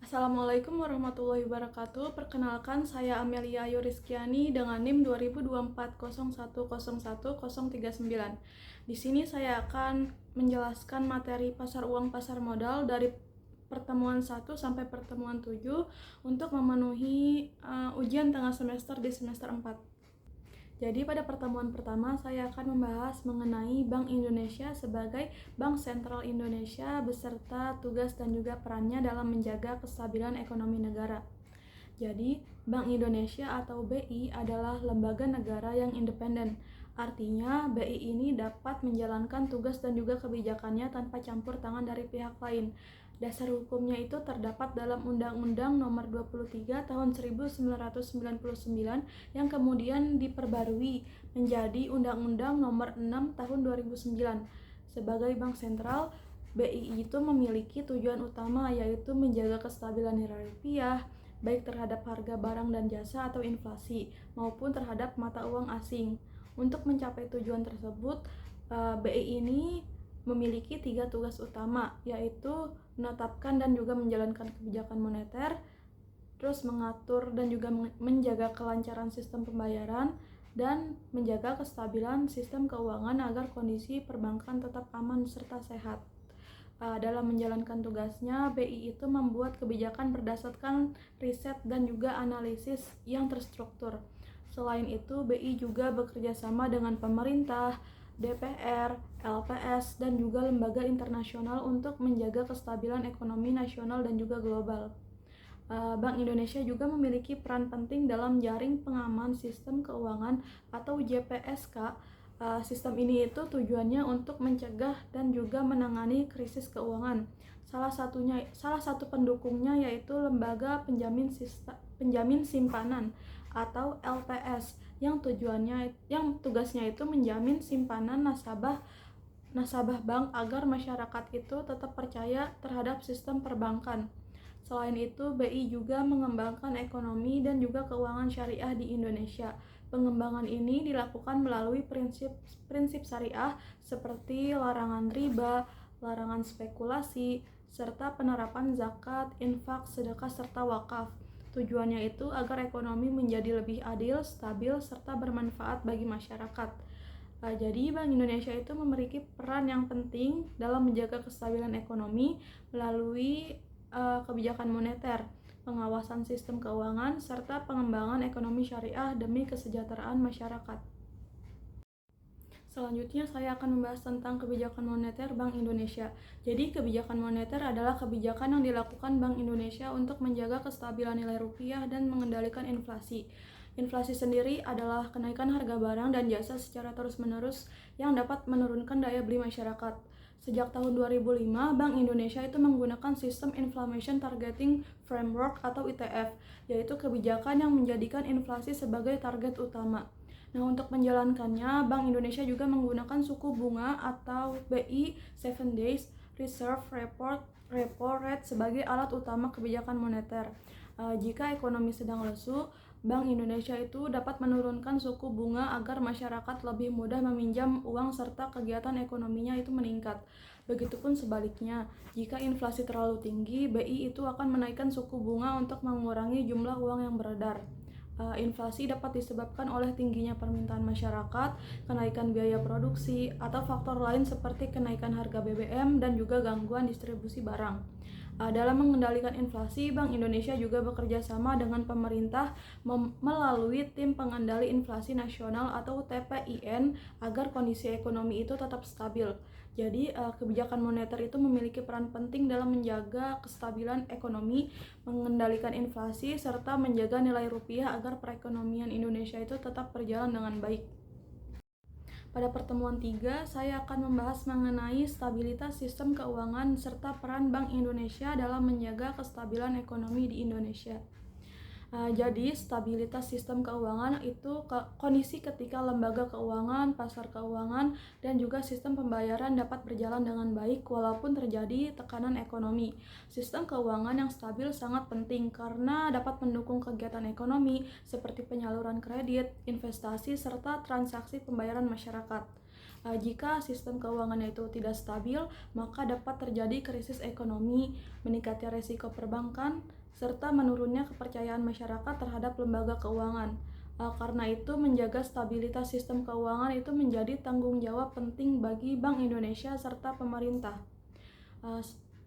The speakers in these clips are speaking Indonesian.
Assalamualaikum warahmatullahi wabarakatuh. Perkenalkan, saya Amelia Yuriskiani dengan NIM 202401010039. Di sini saya akan menjelaskan materi pasar uang pasar modal dari pertemuan 1 sampai pertemuan 7 untuk memenuhi ujian tengah semester di semester 4. Jadi pada pertemuan pertama saya akan membahas mengenai Bank Indonesia sebagai Bank Sentral Indonesia beserta tugas dan juga perannya dalam menjaga kestabilan ekonomi negara. Jadi, Bank Indonesia atau BI adalah lembaga negara yang independen. Artinya, BI ini dapat menjalankan tugas dan juga kebijakannya tanpa campur tangan dari pihak lain. Dasar hukumnya itu terdapat dalam Undang-Undang Nomor 23 Tahun 1999 yang kemudian diperbarui menjadi Undang-Undang Nomor 6 Tahun 2009. Sebagai bank sentral, BI itu memiliki tujuan utama yaitu menjaga kestabilan nilai rupiah, baik terhadap harga barang dan jasa atau inflasi, maupun terhadap mata uang asing. Untuk mencapai tujuan tersebut, BI ini memiliki 3 tugas utama, yaitu menetapkan dan juga menjalankan kebijakan moneter, terus mengatur dan juga menjaga kelancaran sistem pembayaran, dan menjaga kestabilan sistem keuangan agar kondisi perbankan tetap aman serta sehat. Dalam menjalankan tugasnya, BI itu membuat kebijakan berdasarkan riset dan juga analisis yang terstruktur. Selain itu, BI juga bekerja sama dengan pemerintah, DPR, LPS, dan juga lembaga internasional untuk menjaga kestabilan ekonomi nasional dan juga global. Bank Indonesia juga memiliki peran penting dalam jaring pengaman sistem keuangan atau JPSK. Sistem ini itu tujuannya untuk mencegah dan juga menangani krisis keuangan. Salah satu pendukungnya yaitu Lembaga Penjamin Simpanan atau LPS yang tugasnya itu menjamin simpanan nasabah bank agar masyarakat itu tetap percaya terhadap sistem perbankan. Selain itu, BI juga mengembangkan ekonomi dan juga keuangan syariah di Indonesia. Pengembangan ini dilakukan melalui prinsip syariah seperti larangan riba, larangan spekulasi, serta penerapan zakat, infak, sedekah, serta wakaf. Tujuannya itu agar ekonomi menjadi lebih adil, stabil, serta bermanfaat bagi masyarakat. Jadi Bank Indonesia itu memiliki peran yang penting dalam menjaga kestabilan ekonomi melalui kebijakan moneter, pengawasan sistem keuangan, serta pengembangan ekonomi syariah demi kesejahteraan masyarakat. Selanjutnya saya akan membahas tentang kebijakan moneter Bank Indonesia. Jadi kebijakan moneter adalah kebijakan yang dilakukan Bank Indonesia untuk menjaga kestabilan nilai rupiah dan mengendalikan inflasi. Inflasi sendiri adalah kenaikan harga barang dan jasa secara terus-menerus yang dapat menurunkan daya beli masyarakat. Sejak tahun 2005, Bank Indonesia itu menggunakan sistem Inflation Targeting Framework atau ITF, yaitu kebijakan yang menjadikan inflasi sebagai target utama. Nah, untuk menjalankannya, Bank Indonesia juga menggunakan suku bunga atau BI 7 Days Reserve Repo Rate sebagai alat utama kebijakan moneter. Jika ekonomi sedang lesu, Bank Indonesia itu dapat menurunkan suku bunga agar masyarakat lebih mudah meminjam uang serta kegiatan ekonominya itu meningkat. Begitupun sebaliknya, jika inflasi terlalu tinggi, BI itu akan menaikkan suku bunga untuk mengurangi jumlah uang yang beredar. Inflasi dapat disebabkan oleh tingginya permintaan masyarakat, kenaikan biaya produksi, atau faktor lain seperti kenaikan harga BBM dan juga gangguan distribusi barang. Dalam mengendalikan inflasi, Bank Indonesia juga bekerja sama dengan pemerintah melalui Tim Pengendali Inflasi Nasional atau TPIN agar kondisi ekonomi itu tetap stabil. Jadi, kebijakan moneter itu memiliki peran penting dalam menjaga kestabilan ekonomi, mengendalikan inflasi, serta menjaga nilai rupiah agar perekonomian Indonesia itu tetap berjalan dengan baik. Pada pertemuan 3, saya akan membahas mengenai stabilitas sistem keuangan serta peran Bank Indonesia dalam menjaga kestabilan ekonomi di Indonesia. Jadi stabilitas sistem keuangan itu kondisi ketika lembaga keuangan, pasar keuangan, dan juga sistem pembayaran dapat berjalan dengan baik walaupun terjadi tekanan ekonomi. Sistem keuangan yang stabil sangat penting karena dapat mendukung kegiatan ekonomi seperti penyaluran kredit, investasi, serta transaksi pembayaran masyarakat. Jika sistem keuangannya itu tidak stabil, maka dapat terjadi krisis ekonomi, meningkatnya resiko perbankan, serta menurunnya kepercayaan masyarakat terhadap lembaga keuangan. Karena itu, menjaga stabilitas sistem keuangan itu menjadi tanggung jawab penting bagi Bank Indonesia serta pemerintah.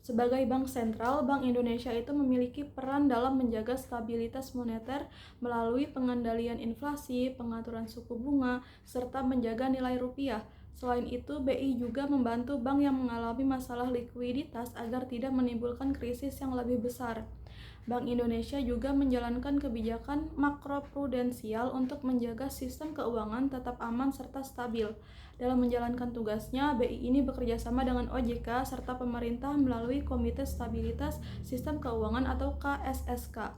Sebagai bank sentral, Bank Indonesia itu memiliki peran dalam menjaga stabilitas moneter melalui pengendalian inflasi, pengaturan suku bunga, serta menjaga nilai rupiah. Selain itu, BI juga membantu bank yang mengalami masalah likuiditas agar tidak menimbulkan krisis yang lebih besar. Bank Indonesia juga menjalankan kebijakan makroprudensial untuk menjaga sistem keuangan tetap aman serta stabil. Dalam menjalankan tugasnya, BI ini bekerja sama dengan OJK serta pemerintah melalui Komite Stabilitas Sistem Keuangan atau KSSK.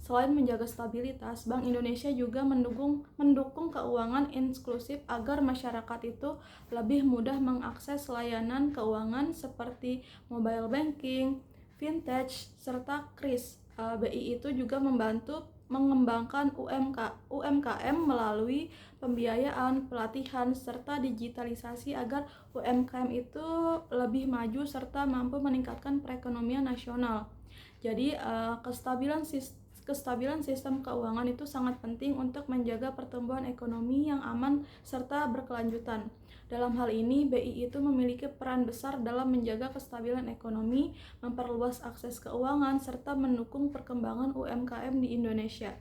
Selain menjaga stabilitas, Bank Indonesia juga mendukung keuangan inklusif agar masyarakat itu lebih mudah mengakses layanan keuangan seperti mobile banking, fintech, serta KRIS. BI itu juga membantu mengembangkan UMKM melalui pembiayaan, pelatihan, serta digitalisasi agar UMKM itu lebih maju serta mampu meningkatkan perekonomian nasional. Jadi, kestabilan sistem keuangan itu sangat penting untuk menjaga pertumbuhan ekonomi yang aman serta berkelanjutan. Dalam hal ini, BI itu memiliki peran besar dalam menjaga kestabilan ekonomi, memperluas akses keuangan, serta mendukung perkembangan UMKM di Indonesia.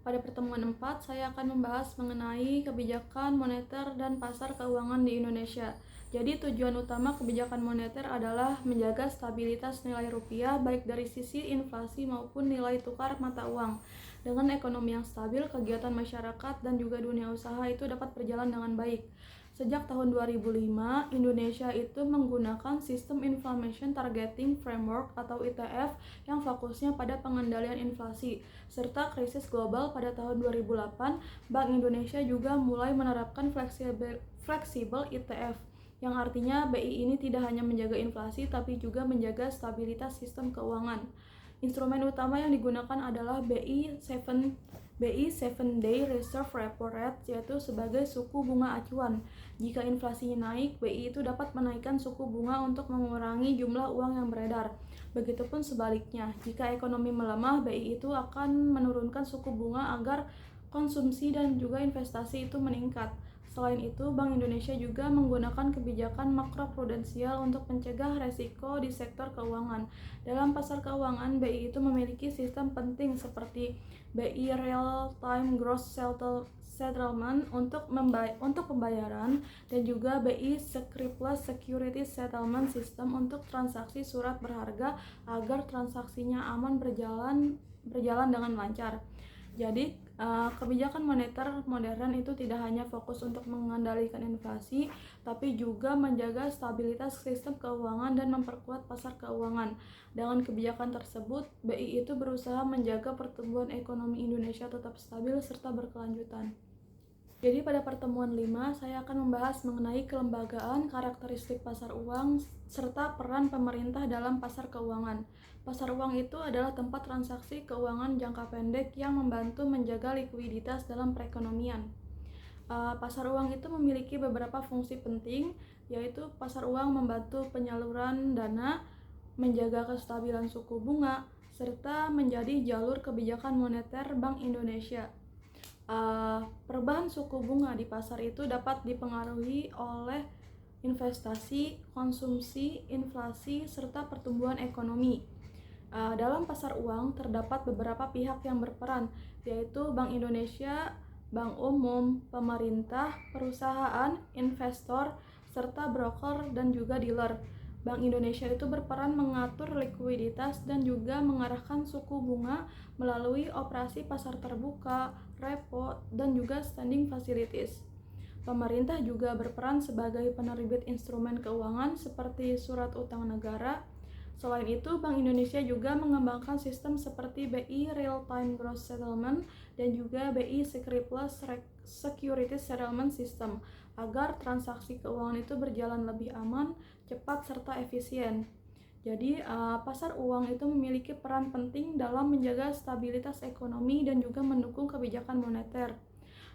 Pada pertemuan 4, saya akan membahas mengenai kebijakan moneter dan pasar keuangan di Indonesia. Jadi tujuan utama kebijakan moneter adalah menjaga stabilitas nilai rupiah baik dari sisi inflasi maupun nilai tukar mata uang. Dengan ekonomi yang stabil, kegiatan masyarakat dan juga dunia usaha itu dapat berjalan dengan baik. Sejak tahun 2005, Indonesia itu menggunakan Sistem Inflation Targeting Framework atau ITF yang fokusnya pada pengendalian inflasi. Serta krisis global pada tahun 2008, Bank Indonesia juga mulai menerapkan fleksibel ITF, yang artinya BI ini tidak hanya menjaga inflasi tapi juga menjaga stabilitas sistem keuangan. Instrumen utama yang digunakan adalah BI 7-day Reserve Repo Rate, yaitu sebagai suku bunga acuan. Jika inflasinya naik, BI itu dapat menaikkan suku bunga untuk mengurangi jumlah uang yang beredar. Begitupun sebaliknya, jika ekonomi melemah, BI itu akan menurunkan suku bunga agar konsumsi dan juga investasi itu meningkat. Selain itu, Bank Indonesia juga menggunakan kebijakan makroprudensial untuk mencegah resiko di sektor keuangan. Dalam pasar keuangan, BI itu memiliki sistem penting seperti BI Real Time Gross Settlement untuk pembayaran dan juga BI Scriptless Securities Settlement System untuk transaksi surat berharga agar transaksinya aman berjalan dengan lancar. Jadi, kebijakan moneter modern itu tidak hanya fokus untuk mengendalikan inflasi, tapi juga menjaga stabilitas sistem keuangan dan memperkuat pasar keuangan. Dengan kebijakan tersebut, BI itu berusaha menjaga pertumbuhan ekonomi Indonesia tetap stabil serta berkelanjutan. Jadi pada pertemuan 5, saya akan membahas mengenai kelembagaan, karakteristik pasar uang, serta peran pemerintah dalam pasar keuangan. Pasar uang itu adalah tempat transaksi keuangan jangka pendek yang membantu menjaga likuiditas dalam perekonomian. Pasar uang itu memiliki beberapa fungsi penting, yaitu pasar uang membantu penyaluran dana, menjaga kestabilan suku bunga, serta menjadi jalur kebijakan moneter Bank Indonesia. Perubahan suku bunga di pasar itu dapat dipengaruhi oleh investasi, konsumsi, inflasi, serta pertumbuhan ekonomi. Dalam pasar uang terdapat beberapa pihak yang berperan, yaitu Bank Indonesia, Bank Umum, pemerintah, perusahaan, investor, serta broker dan juga dealer. Bank Indonesia itu berperan mengatur likuiditas dan juga mengarahkan suku bunga melalui operasi pasar terbuka, repo, dan juga standing facilities. Pemerintah juga berperan sebagai penerbit instrumen keuangan seperti surat utang negara. Selain itu, Bank Indonesia juga mengembangkan sistem seperti BI Real Time Gross Settlement dan juga BI Scriptless Securities Settlement System agar transaksi keuangan itu berjalan lebih aman, cepat, serta efisien. Jadi, pasar uang itu memiliki peran penting dalam menjaga stabilitas ekonomi dan juga mendukung kebijakan moneter.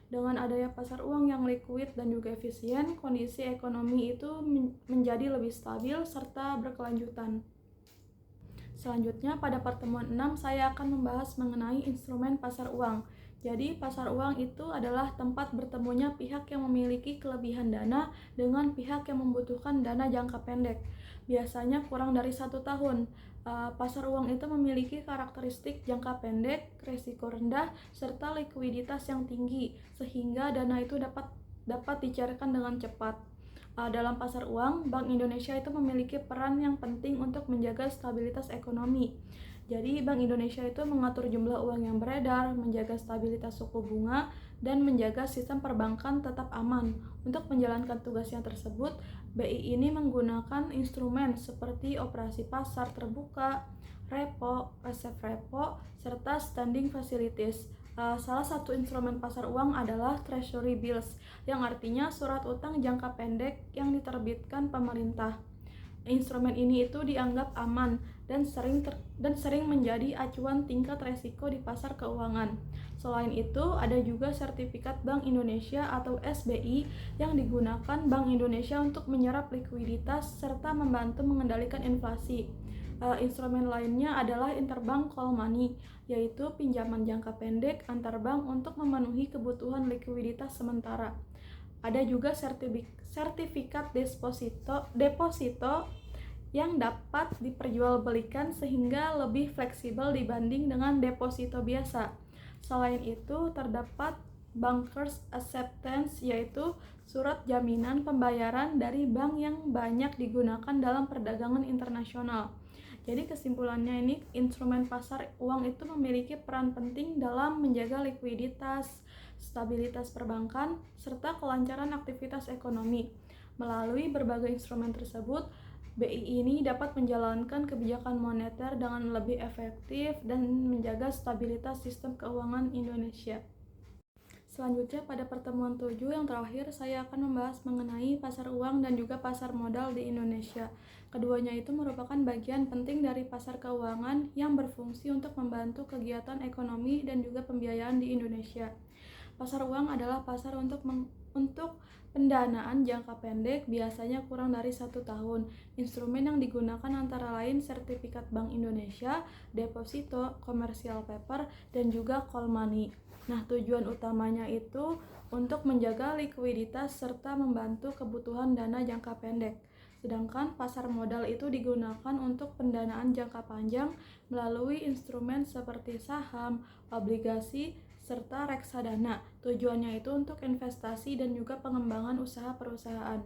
Dengan adanya pasar uang yang likuid dan juga efisien, kondisi ekonomi itu menjadi lebih stabil serta berkelanjutan. Selanjutnya, pada pertemuan 6 saya akan membahas mengenai instrumen pasar uang. Jadi, pasar uang itu adalah tempat bertemunya pihak yang memiliki kelebihan dana dengan pihak yang membutuhkan dana jangka pendek. Biasanya kurang dari 1 tahun. Pasar uang itu memiliki karakteristik jangka pendek, risiko rendah, serta likuiditas yang tinggi, sehingga dana itu dapat dicairkan dengan cepat. Dalam pasar uang, Bank Indonesia itu memiliki peran yang penting untuk menjaga stabilitas ekonomi. Jadi, Bank Indonesia itu mengatur jumlah uang yang beredar, menjaga stabilitas suku bunga, dan menjaga sistem perbankan tetap aman. Untuk menjalankan tugasnya tersebut, BI ini menggunakan instrumen seperti operasi pasar terbuka, repo, reserve repo, serta standing facilities. Salah satu instrumen pasar uang adalah treasury bills, yang artinya surat utang jangka pendek yang diterbitkan pemerintah. Instrumen ini itu dianggap aman dan sering menjadi acuan tingkat resiko di pasar keuangan. Selain itu, ada juga sertifikat Bank Indonesia atau SBI yang digunakan Bank Indonesia untuk menyerap likuiditas serta membantu mengendalikan inflasi. Instrumen lainnya adalah interbank call money, yaitu pinjaman jangka pendek antar bank untuk memenuhi kebutuhan likuiditas sementara. Ada juga sertifikat deposito yang dapat diperjualbelikan sehingga lebih fleksibel dibanding dengan deposito biasa. Selain itu, terdapat bankers acceptance, yaitu surat jaminan pembayaran dari bank yang banyak digunakan dalam perdagangan internasional. Jadi kesimpulannya ini, instrumen pasar uang itu memiliki peran penting dalam menjaga likuiditas, stabilitas perbankan, serta kelancaran aktivitas ekonomi. Melalui berbagai instrumen tersebut, BI ini dapat menjalankan kebijakan moneter dengan lebih efektif dan menjaga stabilitas sistem keuangan Indonesia. Selanjutnya, pada pertemuan 7 yang terakhir, saya akan membahas mengenai pasar uang dan juga pasar modal di Indonesia. Keduanya itu merupakan bagian penting dari pasar keuangan yang berfungsi untuk membantu kegiatan ekonomi dan juga pembiayaan di Indonesia. Pasar uang adalah pasar untuk pendanaan jangka pendek, biasanya kurang dari 1 tahun. Instrumen yang digunakan antara lain sertifikat Bank Indonesia, deposito, commercial paper, dan juga call money. Nah, tujuan utamanya itu untuk menjaga likuiditas serta membantu kebutuhan dana jangka pendek. Sedangkan pasar modal itu digunakan untuk pendanaan jangka panjang melalui instrumen seperti saham, obligasi, serta reksadana. Tujuannya itu untuk investasi dan juga pengembangan usaha perusahaan.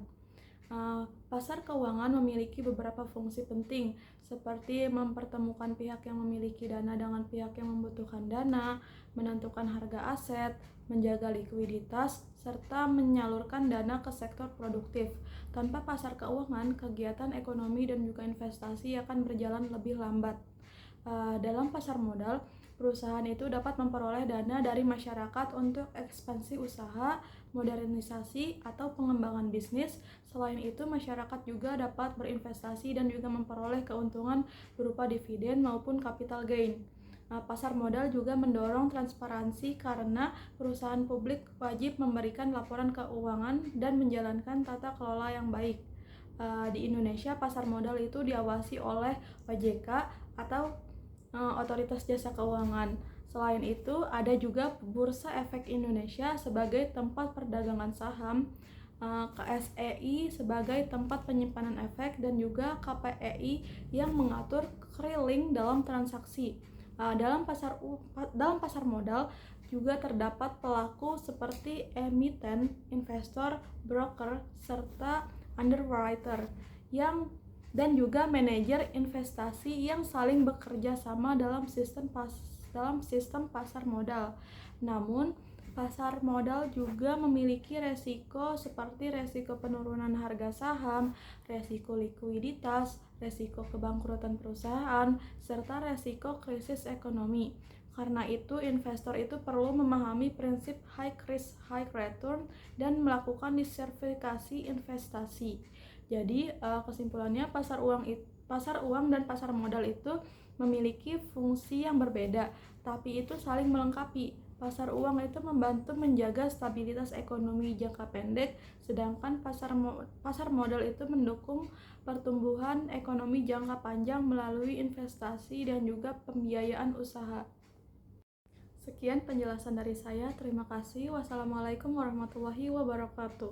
Pasar keuangan memiliki beberapa fungsi penting, seperti mempertemukan pihak yang memiliki dana dengan pihak yang membutuhkan dana, menentukan harga aset, menjaga likuiditas, serta menyalurkan dana ke sektor produktif. Tanpa pasar keuangan, kegiatan ekonomi dan juga investasi akan berjalan lebih lambat. Dalam pasar modal, perusahaan itu dapat memperoleh dana dari masyarakat untuk ekspansi usaha, modernisasi, atau pengembangan bisnis. Selain itu, masyarakat juga dapat berinvestasi dan juga memperoleh keuntungan berupa dividen maupun capital gain. Pasar modal juga mendorong transparansi karena perusahaan publik wajib memberikan laporan keuangan dan menjalankan tata kelola yang baik. Di Indonesia, pasar modal itu diawasi oleh OJK atau Otoritas Jasa Keuangan. Selain itu, ada juga Bursa Efek Indonesia sebagai tempat perdagangan saham, KSEI sebagai tempat penyimpanan efek, dan juga KPEI yang mengatur clearing dalam transaksi. Dalam pasar modal juga terdapat pelaku seperti emiten, investor, broker, serta underwriter dan juga manajer investasi yang saling bekerja sama dalam sistem pasar modal. Namun, pasar modal juga memiliki resiko seperti resiko penurunan harga saham, resiko likuiditas, resiko kebangkrutan perusahaan, serta resiko krisis ekonomi. Karena itu, investor itu perlu memahami prinsip high risk, high return dan melakukan diversifikasi investasi. Jadi, kesimpulannya pasar uang dan pasar modal itu memiliki fungsi yang berbeda, tapi itu saling melengkapi. Pasar uang itu membantu menjaga stabilitas ekonomi jangka pendek, sedangkan pasar modal itu mendukung pertumbuhan ekonomi jangka panjang melalui investasi dan juga pembiayaan usaha. Sekian penjelasan dari saya. Terima kasih. Wassalamualaikum warahmatullahi wabarakatuh.